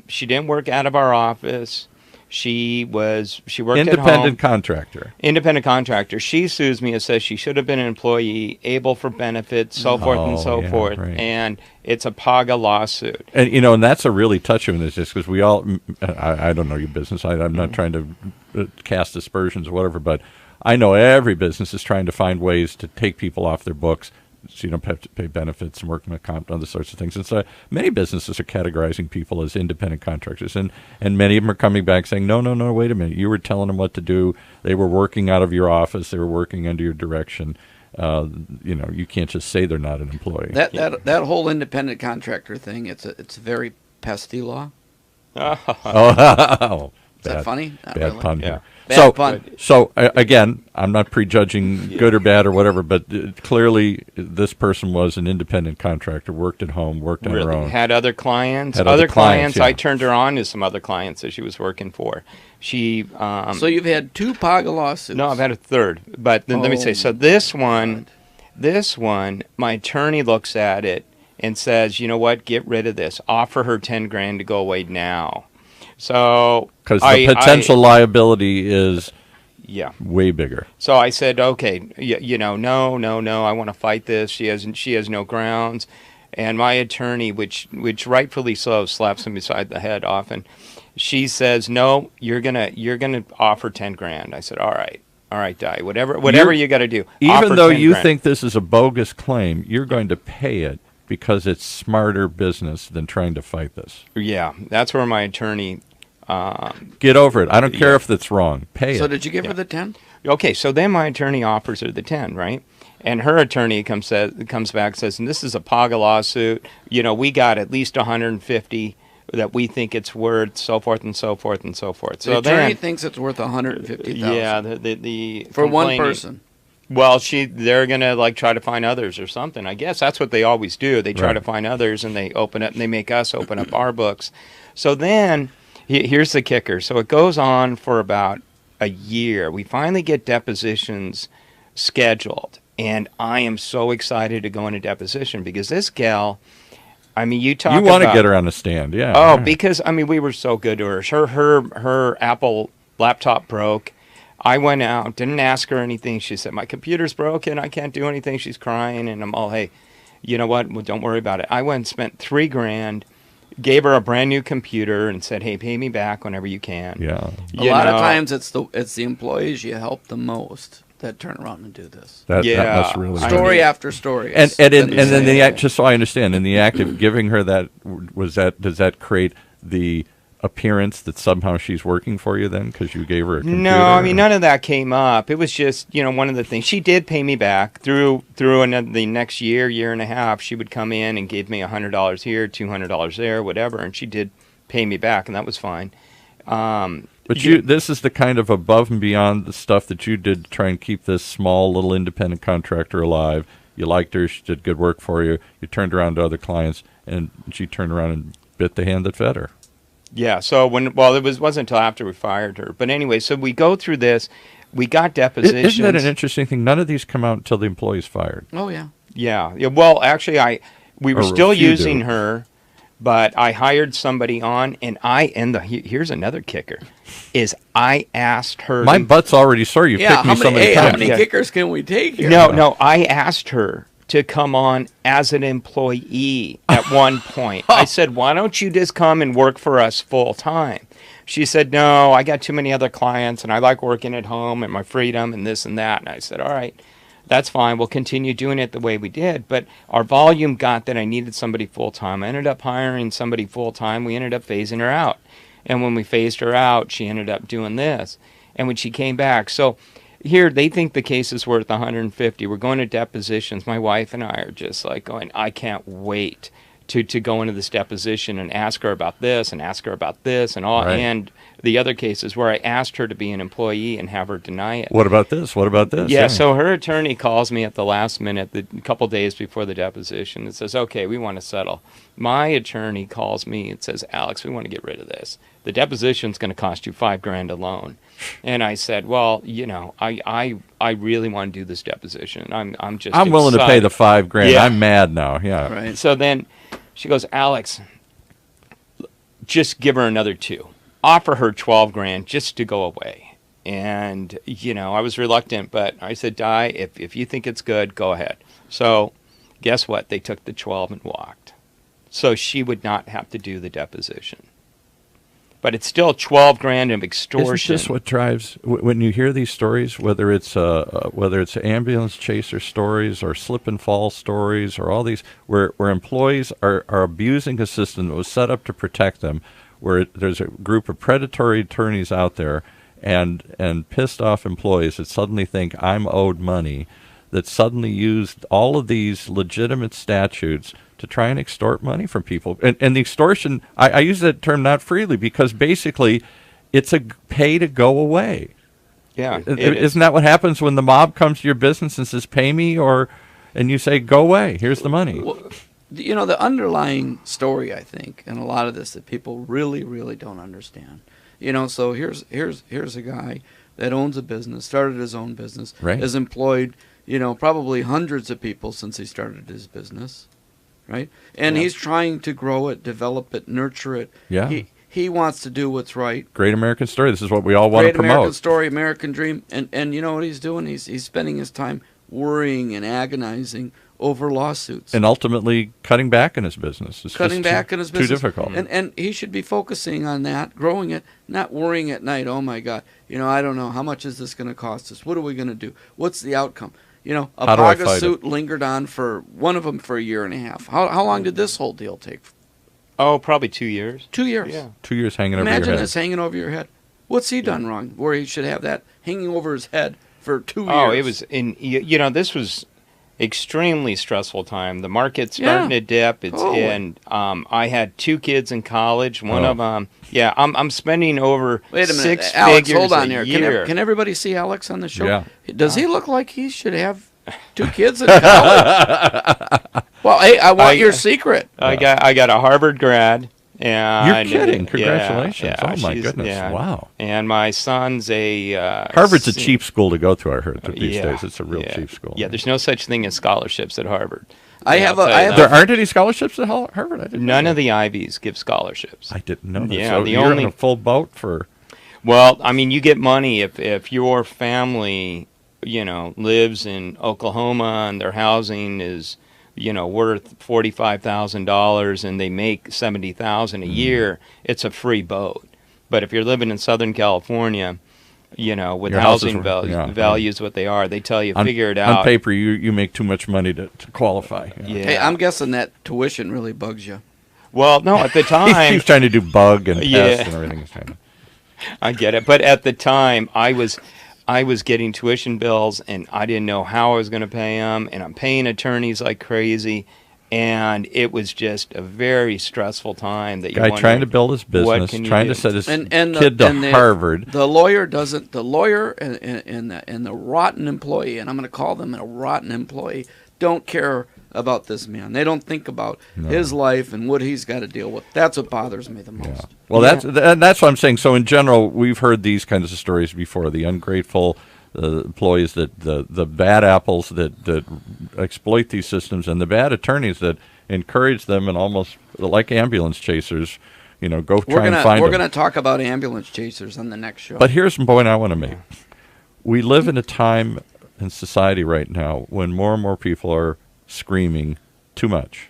She didn't work out of our office. She worked at home. Independent contractor. Independent contractor. She sues me and says she should have been an employee, able for benefits, so forth and so yeah, forth. right. And it's a PAGA lawsuit. And and that's a really touchy one. Is just because we all, I don't know your business. I'm not trying to cast aspersions or whatever, but I know every business is trying to find ways to take people off their books. so you don't have to pay benefits and workman's comp and other sorts of things. And so many businesses are categorizing people as independent contractors, and many of them are coming back saying, no, wait a minute, you were telling them what to do. They were working out of your office. They were working under your direction. You can't just say they're not an employee. That whole independent contractor thing, it's a very pesty law. Oh, Is that funny? Not bad really. pun. Yeah. Here. Bad pun. So again, I'm not prejudging good or bad or whatever, but clearly this person was an independent contractor, worked at home, worked on her own. Had other clients. Had other clients, yeah. I turned her on to some other clients that she was working for. She. So you've had 2 PAGA lawsuits. No, I've had a third. But then let me say, so this one, my attorney looks at it and says, you know what, get rid of this. Offer her $10,000 to go away now. So because the potential liability is way bigger. So I said, okay, no, I want to fight this. She has no grounds. And my attorney, which rightfully so, slaps him beside the head often. She says, no, you're gonna offer $10,000. I said, all right, Di, whatever you got to do. Even though you think this is a bogus claim, you're going to pay it because it's smarter business than trying to fight this. Yeah, that's where my attorney. Get over it. I don't care if that's wrong. Pay it. So did you give her the 10? Okay, so then my attorney offers her the 10, right? And her attorney comes back and says, and this is a PAGA lawsuit. We got at least 150 that we think it's worth, so forth and so forth and so forth. So the attorney thinks it's worth $150,000. Yeah, the for one person. Well, they're gonna try to find others or something. I guess that's what they always do. They try to find others, and they open up and they make us open up our books. So then. Here's the kicker. So it goes on for about a year. We finally get depositions scheduled, and I am so excited to go into deposition because this gal, I mean, you want to get her on the stand, yeah. Oh, right. Because I mean, we were so good to her. Her Apple laptop broke. I went out, didn't ask her anything. She said, my computer's broken. I can't do anything. She's crying, and I'm all, hey, you know what? Well, don't worry about it. I went and spent $3,000. Gave her a brand new computer and said, "Hey, pay me back whenever you can." Yeah. A lot of times it's the employees you help the most that turn around and do this. That must really story after story. And then the act, just so I understand, in the act of giving her that, does that create the appearance that somehow she's working for you then because you gave her a computer? No, I mean none of that came up. It was just one of the things. She did pay me back through the next year and a half. She would come in and give me $100 here, $200 there, whatever, and she did pay me back, and that was fine. But this is the kind of above and beyond the stuff that you did to try and keep this small little independent contractor alive. You liked her. She did good work for you. You turned around to other clients, and she turned around and bit the hand that fed her. Yeah, so it wasn't until after we fired her. But anyway, so we go through this. We got depositions. Isn't that an interesting thing? None of these come out until the employee's fired. Oh, yeah. Yeah. Well, actually, we were still using her, but I hired somebody on, and here's another kicker, is I asked her. My butt's already sore. You picked me so many times. How many kickers can we take here? No, I asked her to come on as an employee at one point. I said, why don't you just come and work for us full time? She said, no, I got too many other clients and I like working at home and my freedom and this and that. And I said, all right, that's fine. We'll continue doing it the way we did. But our volume got that I needed somebody full time. I ended up hiring somebody full time. We ended up phasing her out. And when we phased her out, she ended up doing this. And when she came back, so here, they think the case is worth 150. We're going to depositions. My wife and I are just going, I can't wait to go into this deposition and ask her about this and ask her about this and all. Right. And the other cases where I asked her to be an employee and have her deny it. What about this? What about this? Yeah, so her attorney calls me at the last minute, a couple days before the deposition, and says, okay, we want to settle. My attorney calls me and says, Alex, we want to get rid of this. The deposition's going to cost you $5,000 alone. And I said, well, I really want to do this deposition. I'm willing to pay the $5,000. Yeah. I'm mad now. Yeah. Right. So then she goes, Alex, just give her another $2,000. Offer her $12,000 just to go away. And I was reluctant, but I said, Di, if you think it's good, go ahead. So guess what? They took the $12,000 and walked. So she would not have to do the deposition. but it's still 12 grand of extortion. Isn't this what drives when you hear these stories? Whether it's ambulance chaser stories or slip and fall stories or all these where employees are abusing a system that was set up to protect them, where there's a group of predatory attorneys out there and pissed off employees that suddenly think I'm owed money, that suddenly used all of these legitimate statutes to try and extort money from people. And the extortion, I use that term not freely because basically it's a pay to go away. Yeah. Isn't that what happens when the mob comes to your business and says, pay me, and you say, go away, here's the money? Well, you know, the underlying story, I think, and a lot of this that people really, really don't understand. You know, so here's a guy that owns a business, started his own business, right. Has employed, you know, probably hundreds of people since he started his business, right? And he's trying to grow it, develop it, nurture it. Yeah. He wants to do what's right. Great American story. This is what we all want to promote. Great American story, American dream. And you know what he's doing? He's spending his time worrying and agonizing over lawsuits. And ultimately cutting back in his business. It's cutting back in his business. Too difficult. And he should be focusing on that, growing it, not worrying at night, oh my God, you know, I don't know, how much is this going to cost us? What are we going to do? What's the outcome? You know, a PAGA suit lingered on for one of them for a year and a half. How long did this whole deal take? Oh, probably 2 years. 2 years. Yeah. 2 years hanging over your head. Imagine this hanging over your head. What's he done wrong where he should have that hanging over his head for 2 years? Oh, it was this was extremely stressful time. The market's starting to dip. And I had 2 kids in college. One of them, I'm spending over Wait a minute, 6 Alex, figures hold on a here. year. Can everybody see Alex on the show? Yeah. Does he look like he should have 2 kids in college? Well, hey, I want your secret. I got a Harvard grad. And you're kidding. Congratulations. Yeah, oh, my goodness. Yeah. Wow. And my son's a... Harvard's a cheap school to go to, I heard, these days. It's a real cheap school. Yeah, there's no such thing as scholarships at Harvard. There aren't any scholarships at Harvard? I didn't know. None of the Ivies give scholarships. I didn't know that. Yeah, so you're on a full boat for... Well, I mean, you get money if your family, you know, lives in Oklahoma and their housing is... you know, worth $45,000 and they make $70,000 a year, it's a free boat. But if you're living in Southern California, you know, with housing values what they are, they tell you figure it out. On paper, you make too much money to qualify. Yeah. Hey, I'm guessing that tuition really bugs you. Well, no, at the time he's trying to do bug and test and everything. I get it, but at the time I was getting tuition bills, and I didn't know how I was going to pay them, and I'm paying attorneys like crazy, and it was just a very stressful time. That guy trying to build his business, trying to set his kid to Harvard. The lawyer doesn't. The lawyer and the rotten employee, and I'm going to call them a rotten employee, don't care about this man. They don't think about his life and what he's got to deal with. That's what bothers me the most. Yeah. Well, that's what I'm saying. So in general, we've heard these kinds of stories before. The ungrateful employees, the bad apples that exploit these systems, and the bad attorneys that encourage them and almost like ambulance chasers, you know, go try and find them. We're going to talk about ambulance chasers on the next show. But here's the point I want to make. We live in a time in society right now when more and more people are screaming too much.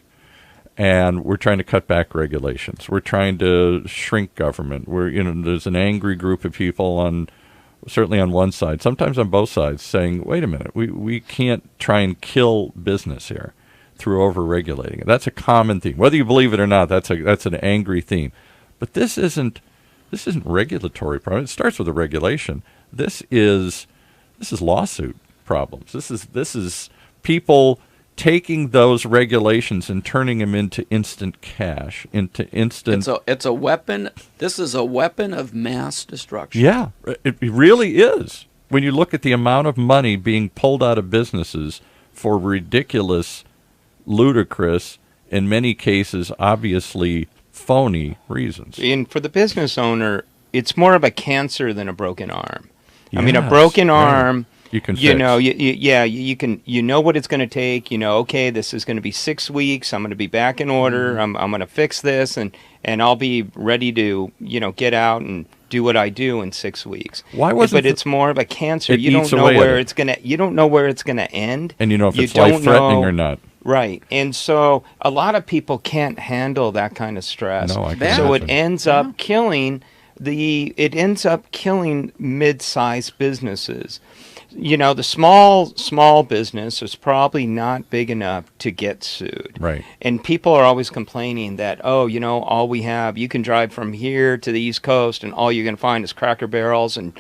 And we're trying to cut back regulations. We're trying to shrink government. There's an angry group of people certainly on one side, sometimes on both sides, saying, wait a minute, we can't try and kill business here through over-regulating it. That's a common theme. Whether you believe it or not, that's an angry theme. But this isn't regulatory problem. It starts with a regulation. This is lawsuit problems. This is people taking those regulations and turning them into instant cash, into instant... It's a weapon. This is a weapon of mass destruction. Yeah, it really is. When you look at the amount of money being pulled out of businesses for ridiculous, ludicrous, in many cases, obviously phony reasons. And for the business owner, it's more of a cancer than a broken arm. Yes, I mean, a broken arm... You can you know, you can, you know what it's going to take. You know, okay, this is going to be 6 weeks. I'm going to be back in order. I'm going to fix this, and I'll be ready to, you know, get out and do what I do in 6 weeks. Why wasn't? But it's more of a cancer. You don't know where it's going to. You don't know where it's going to end. And you know if it's life-threatening or not. Right, and so a lot of people can't handle that kind of stress. No, I can't. So it ends up killing it ends up killing mid-sized businesses. The small business is probably not big enough to get sued. Right. And people are always complaining that, all we have, you can drive from here to the East Coast and all you're going to find is Cracker Barrels and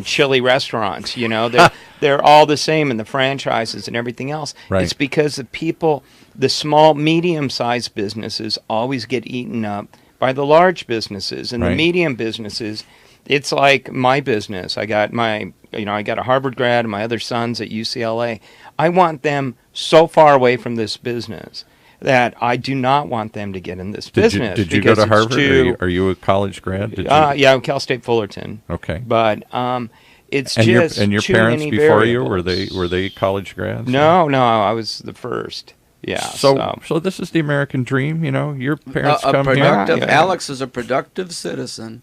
chili restaurants. They're all the same, and the franchises and everything else. Right. It's because the small, medium-sized businesses always get eaten up by the large businesses. And Right. the medium businesses, it's like my business. I got a Harvard grad and my other son's at UCLA. I want them so far away from this business that I do not want them to get in this business. Did you go to Harvard? Are you a college grad? Yeah, Cal State Fullerton. Okay. But it's and just your too parents many before variables. you were they college grads? No, I was the first. Yeah. So this is the American dream. Your parents come here. Alex is a productive citizen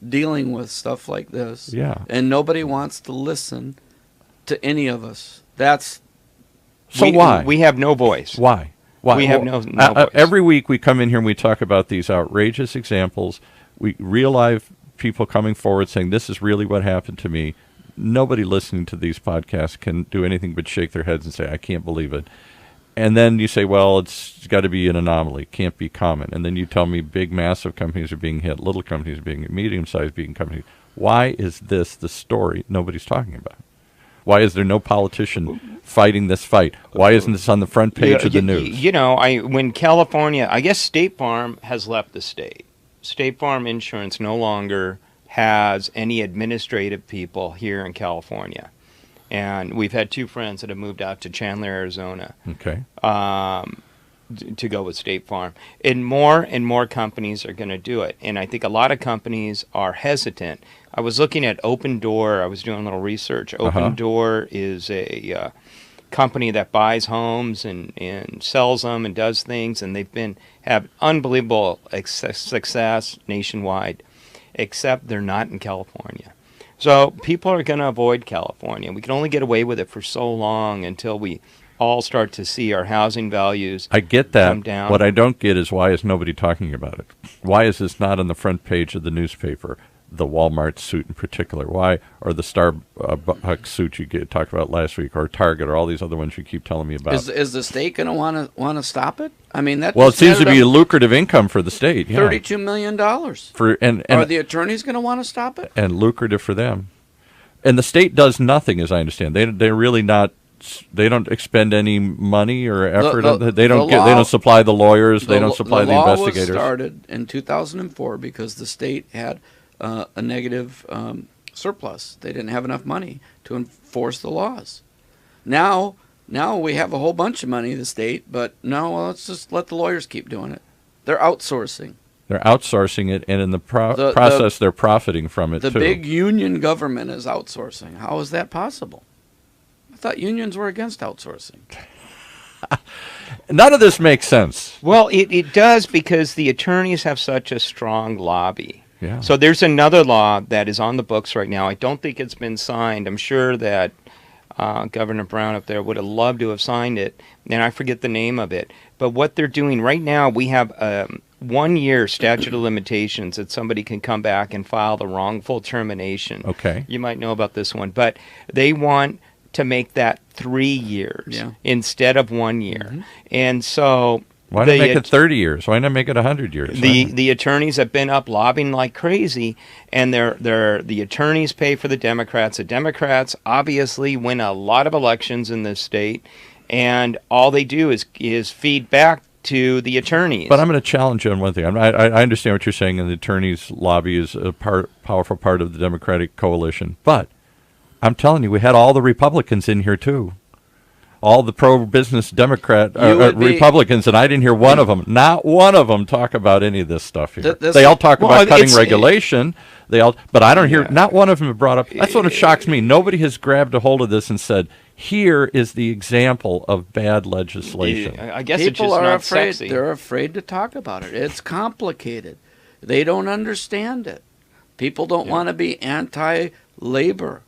dealing with stuff like this. Yeah. And nobody wants to listen to any of us. Why? We have no voice. Why? We have no voice. Every week we come in here and we talk about these outrageous examples. We real life people coming forward saying, this is really what happened to me. Nobody listening to these podcasts can do anything but shake their heads and say, I can't believe it. And then you say, well, it's got to be an anomaly, can't be common. And then you tell me big, massive companies are being hit, little companies are being hit, medium-sized being companies. Why is this the story nobody's talking about? Why is there no politician fighting this fight? Why isn't this on the front page of the news? When California, I guess State Farm has left the state. State Farm Insurance no longer has any administrative people here in California. And we've had two friends that have moved out to Chandler, Arizona. Okay. To go with State Farm. And more companies are going to do it. And I think a lot of companies are hesitant. I was looking at Open Door. I was doing a little research. Open Door is a company that buys homes and sells them and does things. And they've have unbelievable success nationwide, except they're not in California. So people are going to avoid California. We can only get away with it for so long until we all start to see our housing values I get that. come down. What I don't get is why is nobody talking about it? Why is this not on the front page of the newspaper? The Walmart suit in particular. Why? Or the Starbucks suit you talked about last week, or Target, or all these other ones you keep telling me about. Is the state going to want to stop it? I mean, that. Well, it seems to be a lucrative income for the state. Yeah. $32 million. Are the attorneys going to want to stop it? And lucrative for them. And the state does nothing, as I understand. They're really not. They don't expend any money or effort. They don't supply the lawyers. They don't supply the investigators. The law was started in 2004 because the state had a negative surplus. They didn't have enough money to enforce the laws. Now we have a whole bunch of money, the state, but let's just let the lawyers keep doing it. They're outsourcing. They're outsourcing it, and in the process, they're profiting from it, too. The big union government is outsourcing. How is that possible? I thought unions were against outsourcing. None of this makes sense. Well, it does because the attorneys have such a strong lobby. Yeah. So there's another law that is on the books right now. I don't think it's been signed. I'm sure that Governor Brown up there would have loved to have signed it, and I forget the name of it. But what they're doing right now, we have 1 year statute of limitations that somebody can come back and file the wrongful termination. Okay. You might know about this one, but they want to make that 3 years instead of 1 year. Mm-hmm. And so why not make it 30 years? Why not make it 100 years? The attorneys have been up lobbying like crazy, and the attorneys pay for the Democrats. The Democrats obviously win a lot of elections in this state, and all they do is feed back to the attorneys. But I'm going to challenge you on one thing. I understand what you're saying, and the attorneys' lobby is a powerful part of the Democratic coalition. But I'm telling you, we had all the Republicans in here, too. All the pro-business Republicans, and I didn't hear one of them, not one of them, talk about any of this stuff here. They all talk about cutting regulation. But I don't hear, not one of them have brought up. That's what shocks me. Nobody has grabbed a hold of this and said, here is the example of bad legislation. I guess people it's just are not afraid. sexy. They're afraid to talk about it. It's complicated. They don't understand it. People don't want to be anti-labor.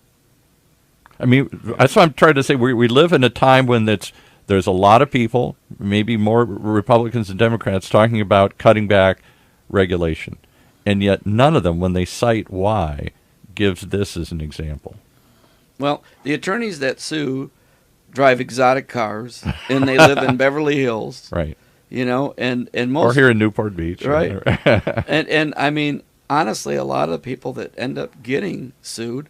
I mean, that's what I'm trying to say. We live in a time when there's a lot of people, maybe more Republicans and Democrats, talking about cutting back regulation. and yet none of them, when they cite why, gives this as an example. Well, the attorneys that sue drive exotic cars, and they live in Beverly Hills. Right. You know, and most... Or here in Newport Beach. Right. and I mean, honestly, a lot of the people that end up getting sued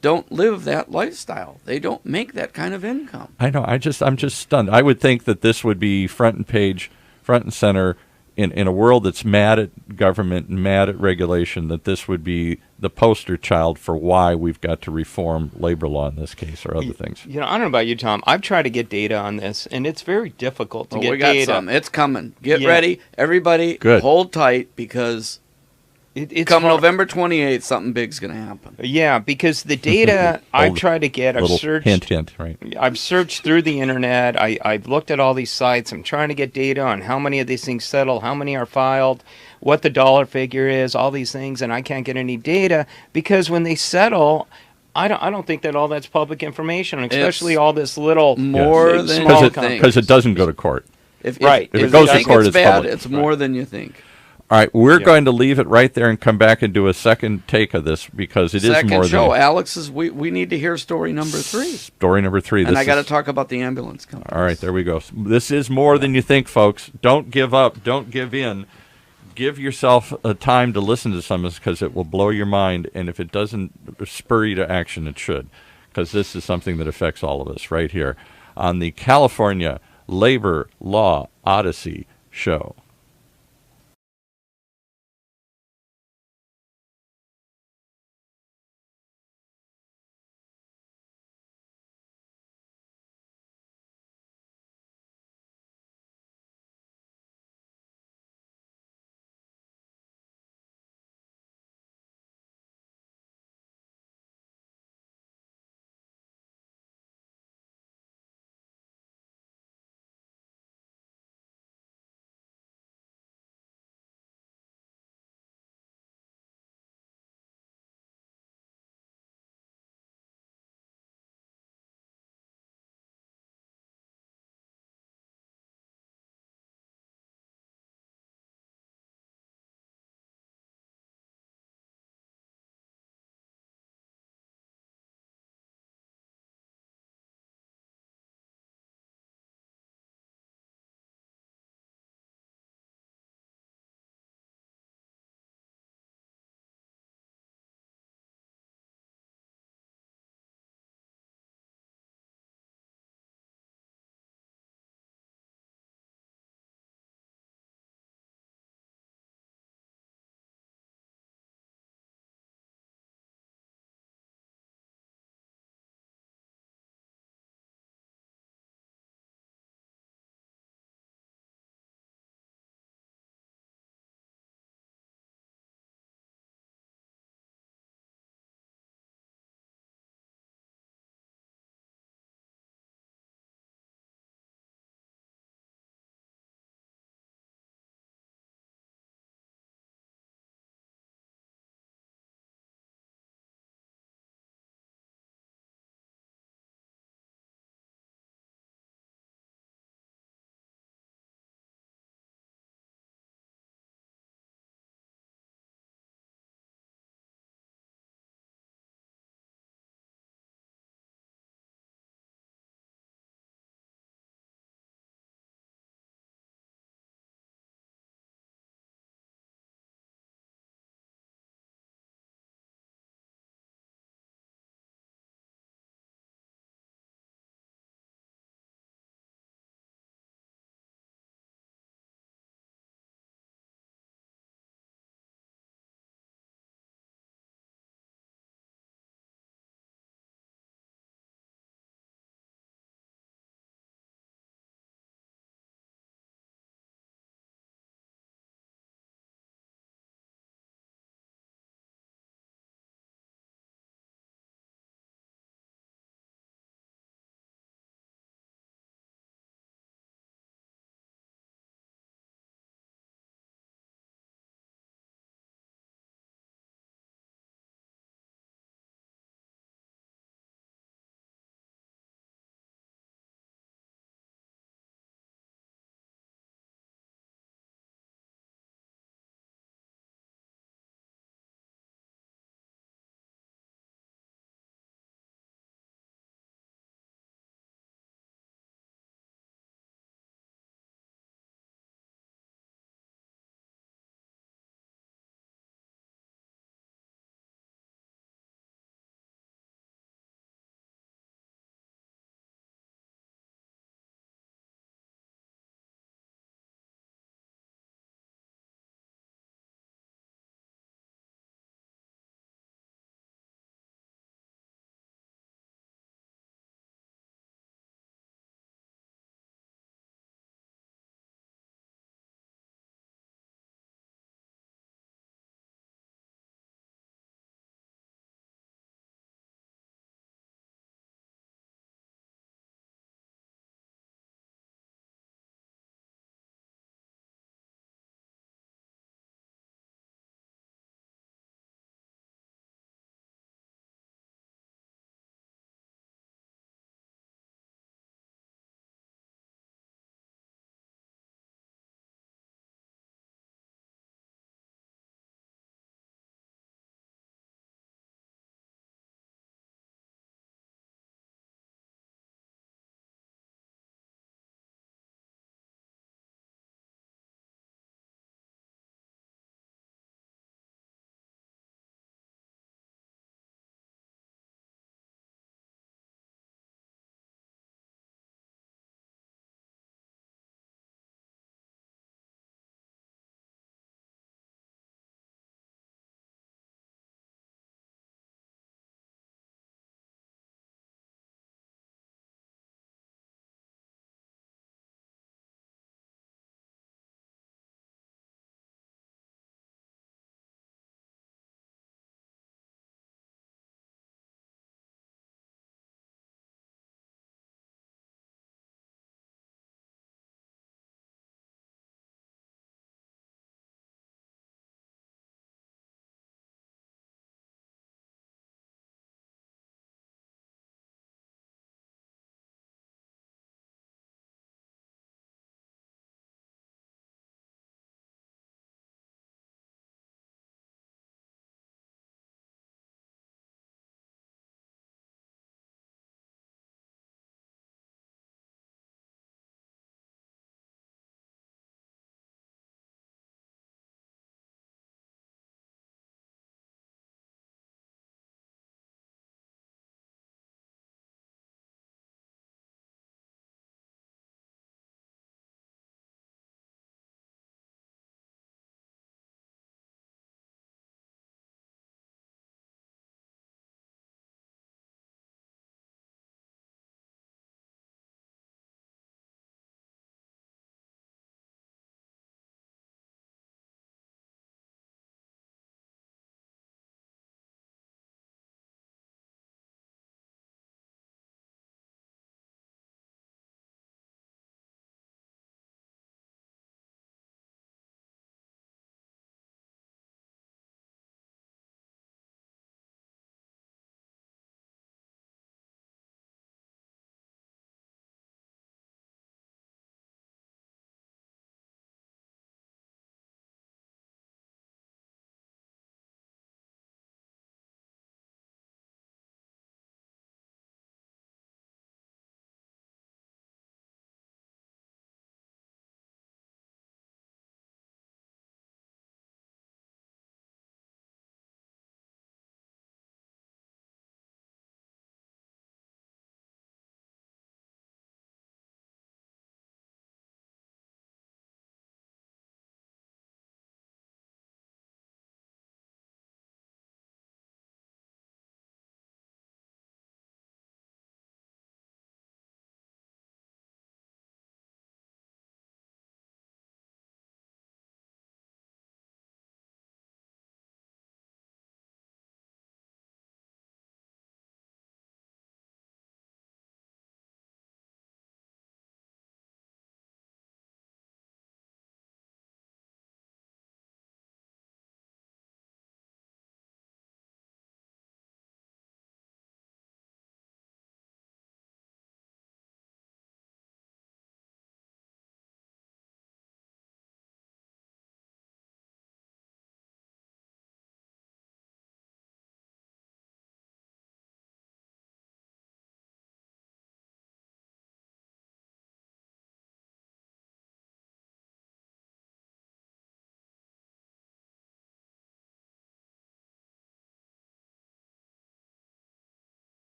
don't live that lifestyle. They don't make that kind of income. I know. I'm just stunned. I would think that this would be front and center in a world that's mad at government and mad at regulation, that this would be the poster child for why we've got to reform labor law in this case or other things. You know, I don't know about you, Tom. I've tried to get data on this, and it's very difficult to get we got data. some. It's coming. Get ready. Everybody hold tight, because it's come November 28th, something big's going to happen. Yeah, because the data I've tried to get, I've searched. Hint, right. I've searched through the internet. I've looked at all these sites. I'm trying to get data on how many of these things settle, how many are filed, what the dollar figure is, all these things, and I can't get any data because when they settle, I don't think that all that's public information, especially all this little more than small because it doesn't go to court. If it goes to court, it's bad. public. It's more than you think. All right, we're going to leave it right there and come back and do a second take of this because it is more than... Second show. Alex, we need to hear story number 3. Story number 3. And I got to talk about the ambulance company. All right, there we go. This is more than you think, folks. Don't give up. Don't give in. Give yourself a time to listen to some of this because it will blow your mind. And if it doesn't spur you to action, it should, because this is something that affects all of us right here on the California Labor Law Odyssey Show.